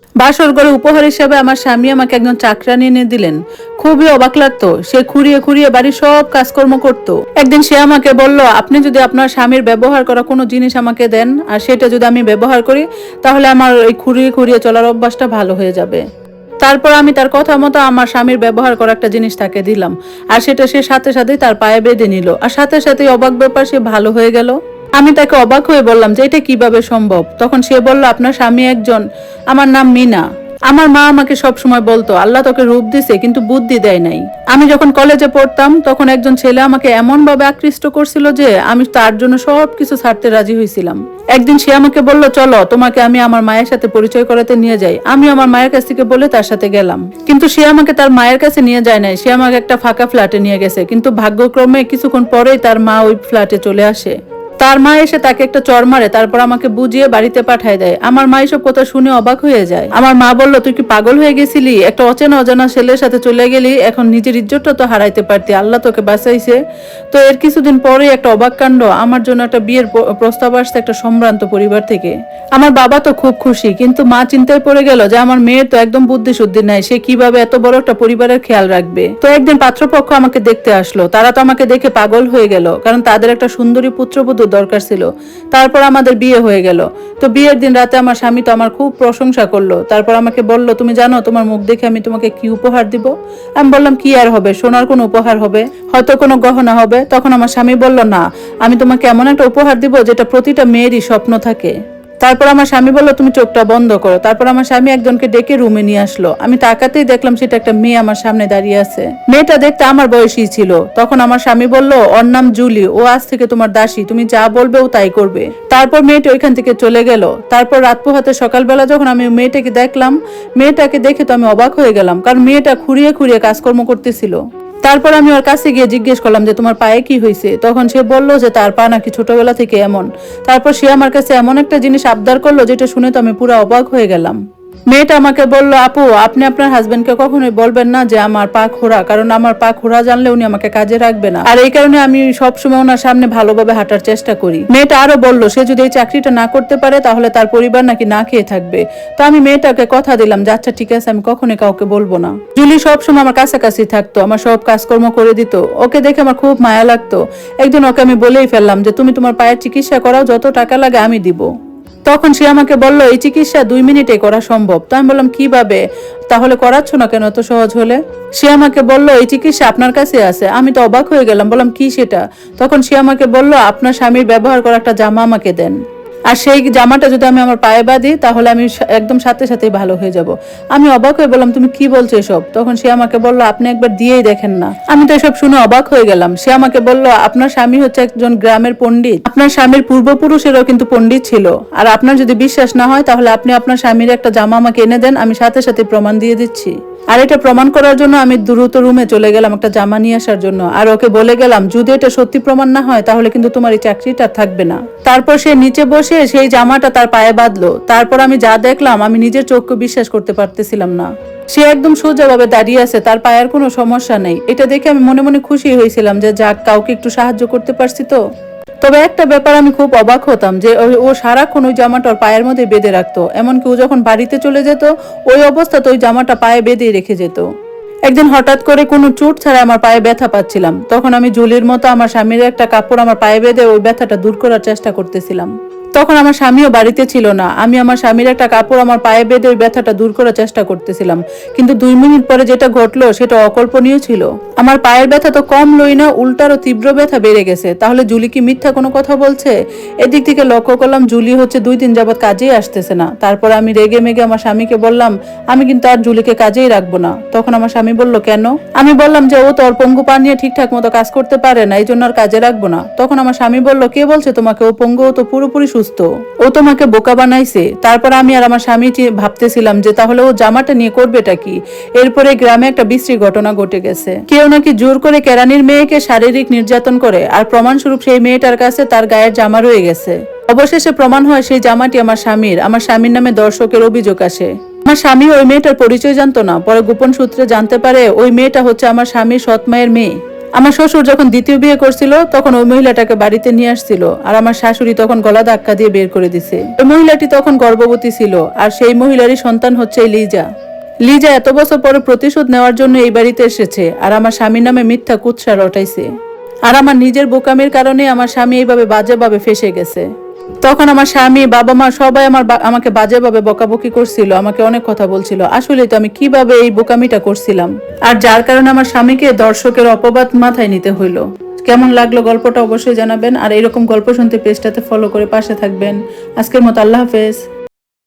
বাসর ঘরে উপহার হিসেবে আমার স্বামী আমাকে একজন চাকরানি এনে দিলেন। খুবই অবাক লাগতো। সে খুঁড়িয়ে খুঁড়িয়ে বাড়ির সব কাজকর্ম করত। একদিন সে আমাকে বলল, আপনি যদি আপনার স্বামীর ব্যবহার করা কোনো জিনিস আমাকে দেন আর সেটা যদি আমি ব্যবহার করি, তাহলে আমার এই খুঁড়িয়ে খুঁড়িয়ে চলার অভ্যাসটা ভালো হয়ে যাবে। তারপর আমি তার কথা মতো আমার স্বামীর ব্যবহার করা একটা জিনিস তাকে দিলাম, আর সেটা সে সাথে সাথেই তার পায়ে বেঁধে নিল, আর সাথে সাথেই অবাক ব্যাপার, সে ভালো হয়ে গেল। আমি তাকে অবাক হয়ে বললাম যে এটা কিভাবে সম্ভব। তখন সে বলল, আপনার স্বামী একজন, আমার নাম মিনা। আমার মা আমাকে সব সময় বলতো, আল্লাহ তোকে রূপ দিছে কিন্তু বুদ্ধি দেয় নাই। আমি যখন কলেজে পড়তাম তখন একজন ছেলে আমাকে এমন ভাবে আকৃষ্ট করছিল যে আমি তার জন্য সবকিছু ছাড়তে রাজি হয়েছিলাম। একদিন সে আমাকে বলল, চলো তোমাকে আমি আমার মায়ের সাথে পরিচয় করাতে নিয়ে যাই। আমি আমার মায়ের কাছ থেকে বলে তার সাথে গেলাম, কিন্তু সে আমাকে তার মায়ের কাছে নিয়ে যায় নাই। সে আমাকে একটা ফাঁকা ফ্ল্যাটে নিয়ে গেছে, কিন্তু ভাগ্যক্রমে কিছুক্ষণ পরেই তার মা ওই ফ্ল্যাটে চলে আসে। তার মা এসে তাকে একটা চড় মারে, তারপর আমাকে বুঝিয়ে বাড়িতে পাঠায় দেয়। আমার মা এসব কথা শুনে অবাক হয়ে যায়। আমার মা বলল, তুই কি পাগল হয়ে গেছিলি? একটা অচেনা অজানা ছেলের সাথে চলে গেলি, এখন নিজের ইজ্জতটা তো হারাইতে পারতি, আল্লাহ তোকে বাঁচাইছে। তো এর কিছুদিন পরে একটা অবাক কাণ্ড, আমার জন্য একটা বিয়ের প্রস্তাব আসছে একটা সম্ভ্রান্ত পরিবার থেকে। আমার বাবা তো খুব খুশি, কিন্তু মা চিন্তায় পড়ে গেল যে আমার মেয়ের তো একদম বুদ্ধি শুদ্ধি নাই, সে কিভাবে এত বড় একটা পরিবারের খেয়াল রাখবে। তো একদিন পাত্রপক্ষ আমাকে দেখতে আসলো। তারা তো আমাকে দেখে পাগল হয়ে গেল, কারণ তাদের একটা সুন্দরী পুত্রবধূ দরকার ছিল। তারপর আমাদের বিয়ে হয়ে গেল। তো বিয়ের দিন রাতে আমার স্বামী তো আমার খুব প্রশংসা করলো। তারপর আমাকে বলল, তুমি জানো তোমার মুখ দেখে আমি তোমাকে কি উপহার দিব? আমি বললাম, কি আর হবে, সোনার কোন উপহার হবে, হয়তো কোনো গহনা হবে। তখন আমার স্বামী বলল, না, আমি তোমাকে এমন একটা উপহার দিব যেটা প্রতিটা মেয়েরই স্বপ্ন থাকে। তারপর আমার স্বামী বলল, তুমি চোখটা বন্ধ করো। তারপর আমার স্বামী একজনকে ডেকে রুমে নিয়ে আসলো। আমি তাকাতেই দেখলাম সেটা একটা মেয়ে আমার সামনে দাঁড়িয়ে আছে। মেয়েটা দেখতে আমার বয়সী ছিল। তখন আমার স্বামী বলল, ওর নাম জুলি, ও আজ থেকে তোমার দাসী, তুমি যা বলবে ও তাই করবে। তারপর মেয়েটা ওইখান থেকে চলে গেল। তারপর রাত পোহাতে সকালবেলা যখন আমি মেয়েটাকে দেখলাম, মেয়েটাকে দেখে তো আমি অবাক হয়ে গেলাম, কারণ মেয়েটা খুঁড়িয়ে খুঁড়িয়ে কাজকর্ম করতেছিল। তারপর আমি ওর কাছে গিয়ে জিজ্ঞেস করলাম যে তোমার পায়ে কি হয়েছে। তখন সে বলল যে তার পা নাকি ছোটবেলা থেকে এমন। তারপর সে আমার কাছে এমন একটা জিনিস আবদার করলো যেটা শুনে তো আমি পুরো অবাক হয়ে গেলাম। মেয়েটা আমাকে বলল, আপু, আপনি আপনার হাজবেন্ডকে কখনোই বলবেন না যে আমার পা খোঁড়া, কারণ আমার পা খোঁড়া জানলে উনি আমাকে কাজে রাখবে না, আর এই কারণে আমি সবসময় ওনার সামনে ভালোভাবে হাঁটার চেষ্টা করি। মেয়েটা আরো বলল, সে যদি এই চাকরিটা না করতে পারে তাহলে তার পরিবার নাকি না খেয়ে থাকবে। তো আমি মেয়েটাকে কথা দিলাম যে আচ্ছা ঠিক আছে, আমি কখনোই কাউকে বলবো না। জুলি সবসময় আমার কাছাকাছি থাকতো, আমার সব কাজকর্ম করে দিত। ওকে দেখে আমার খুব মায়া লাগতো। একদিন ওকে আমি বলেই ফেললাম যে তুমি তোমার পায়ের চিকিৎসা করাও, যত টাকা লাগে আমি দিব। তখন সে আমাকে বলল, এই চিকিৎসা 2 মিনিটে করা সম্ভব। তো আমি বললাম, কিভাবে? তাহলে করাচ্ছ না কেন এত সহজ হলে? সে আমাকে বলল, এই চিকিৎসা আপনার কাছে আছে। আমি তো অবাক হয়ে গেলাম, বললাম কি সেটা? তখন সে আমাকে বলল, আপনার স্বামীর ব্যবহার করা একটা জামা আমাকে দেন, আর সেই জামাটা যদি আমি আমার পায়ে বাঁধি তাহলে আমি একদম সাথে সাথেই ভালো হয়ে যাব। আমি অবাক হয়ে বললাম, তুমি কি বলছো এসব? তখন সে আমাকে বলল, আপনি একবার দিয়েই দেখেন না। আমি তো এসব শুনে অবাক হয়ে গেলাম। সে আমাকে বলল, আপনার স্বামী হচ্ছে একজন গ্রামের পণ্ডিত, আপনার স্বামীর পূর্বপুরুষেরও কিন্তু পণ্ডিত ছিল। আর আপনার যদি বিশ্বাস না হয় তাহলে আপনি আপনার স্বামীর একটা জামা আমাকে এনে দেন, আমি সাথে সাথে প্রমাণ দিয়ে দিচ্ছি। আর এটা প্রমাণ করার জন্য আমি দ্রুত রুমে চলে গেলাম একটা জামা নিয়ে আসার জন্য, আর ওকে বলে গেলাম যদি এটা সত্যি প্রমাণ না হয় তাহলে কিন্তু তোমার এই চাকরিটা থাকবে না। তারপর সে নিচে বসে সেই জামাটা তার পায়ে বাঁধলো। তারপর আমি যা দেখলাম আমি নিজের চোখকে বিশ্বাস করতে পারতেছিলাম না। সে একদম সোজাভাবে দাঁড়িয়ে আছে, তার পায়ের কোনো সমস্যা নেই। এটা দেখে আমি মনে মনে খুশি হয়েছিলাম যে যাক, কাউকে একটু সাহায্য করতে পারছি। তো তবে একটা ব্যাপার আমি খুব অবাক হতাম যে ও সারাক্ষণ ওই জামাটা ওর পায়ের মধ্যে বেঁধে রাখতো। এমনকি ও যখন বাড়িতে চলে যেত ওই অবস্থাতে ওই জামাটা পায়ে বেঁধে রেখে যেত। একদিন হঠাৎ করে কোনো চোট ছাড়া আমার পায়ে ব্যথা পাচ্ছিলাম। তখন আমি জুলির মতো আমার স্বামীর একটা কাপড় আমার পায়ে বেঁধে ওই ব্যথাটা দূর করার চেষ্টা করতেছিলাম। তখন আমার স্বামীও বাড়িতে ছিল না। আমি আমার স্বামীর একটা কাপড় আমার পায়ে বেঁধে ওই ব্যথাটা দূর করার চেষ্টা করতেছিলাম, কিন্তু 2 মিনিট পরে যেটা ঘটলো সেটা অকল্পনীয় ছিল। আমার পায়ের ব্যথা তো কম লই না, উল্টারও তীব্র ব্যথা বেড়ে গেছে। তাহলে জুলি কি মিথ্যা কোনো কথা বলছে? এদিক থেকে লক্ষ্য করলাম জুলি হচ্ছে 2 দিন যাবৎ কাজেই আসতেছে না। তারপর আমি রেগে মেগে আমার স্বামীকে বললাম, আমি কিন্তু আর জুলিকে কাজেই রাখবো না। তখন আমার স্বামী বলল, কেন? আমি বললাম যে ও তো ওর পঙ্গু পা নিয়ে ঠিকঠাক মতো কাজ করতে পারে না, এই জন্য আর কাজে রাখবো না। তখন আমার স্বামী বলল, কে বলছে তোমাকে ও পঙ্গু? ও তো পুরোপুরি সুস্থ, ও তোমাকে বোকা বানাইছে। তারপর আমি আর আমার স্বামী ভাবতেছিলাম যে তাহলে ও জামাটা নিয়ে করবেটা কি। এরপরে গ্রামে একটা বিশ্রী ঘটনা ঘটে গেছে। কেউ নাকি জোর করে কেরানির মেয়েকে শারীরিক নির্যাতন করে, আর প্রমাণস্বরূপ সেই মেয়েটার কাছে তার গায়ের জামা রয়ে গেছে। অবশেষে প্রমাণ হয় সেই জামাটি আমার স্বামীর। আমার স্বামীর নামে দর্শকের অভিযোগ আসে। আমার স্বামী ওই মেয়েটার পরিচয় জানতো না, পরে গোপন সূত্রে জানতে পারে ওই মেয়েটা হচ্ছে আমার স্বামীর সৎ মায়ের মেয়ে। আমার শ্বশুর যখন দ্বিতীয় বিয়ে করছিল তখন ওই মহিলাটাকে বাড়িতে নিয়ে আসছিল, আর আমার শাশুড়ি তখন গলা ধাক্কা দিয়ে বের করে দিছে। ওই মহিলাটি তখন গর্ভবতী ছিল, আর সেই মহিলারই সন্তান হচ্ছে লিজা। লিজা এত বছর পরে প্রতিশোধ নেওয়ার জন্য এই বাড়িতে এসেছে, আর আমার স্বামীর নামে মিথ্যা কুৎসা রটাইছে। আর আমার নিজের বোকামির কারণে আমার স্বামী এইভাবে বাজেভাবে ফেসে গেছে। তখন আমার স্বামী, বাবা মা সবাই আমাকে বাজেভাবে বকাবকি করছিল, আমাকে অনেক কথা বলছিল। আসলে তো আমি কিভাবে এই বোকামিটা করছিলাম, আর যার কারণে আমার স্বামীকে দর্শকের অপবাদ মাথায় নিতে হইলো। কেমন লাগলো গল্পটা অবশ্যই জানাবেন, আর এরকম গল্প শুনতে পেজটাতে ফলো করে পাশে থাকবেন। আজকের মতো আল্লাহ হাফেজ।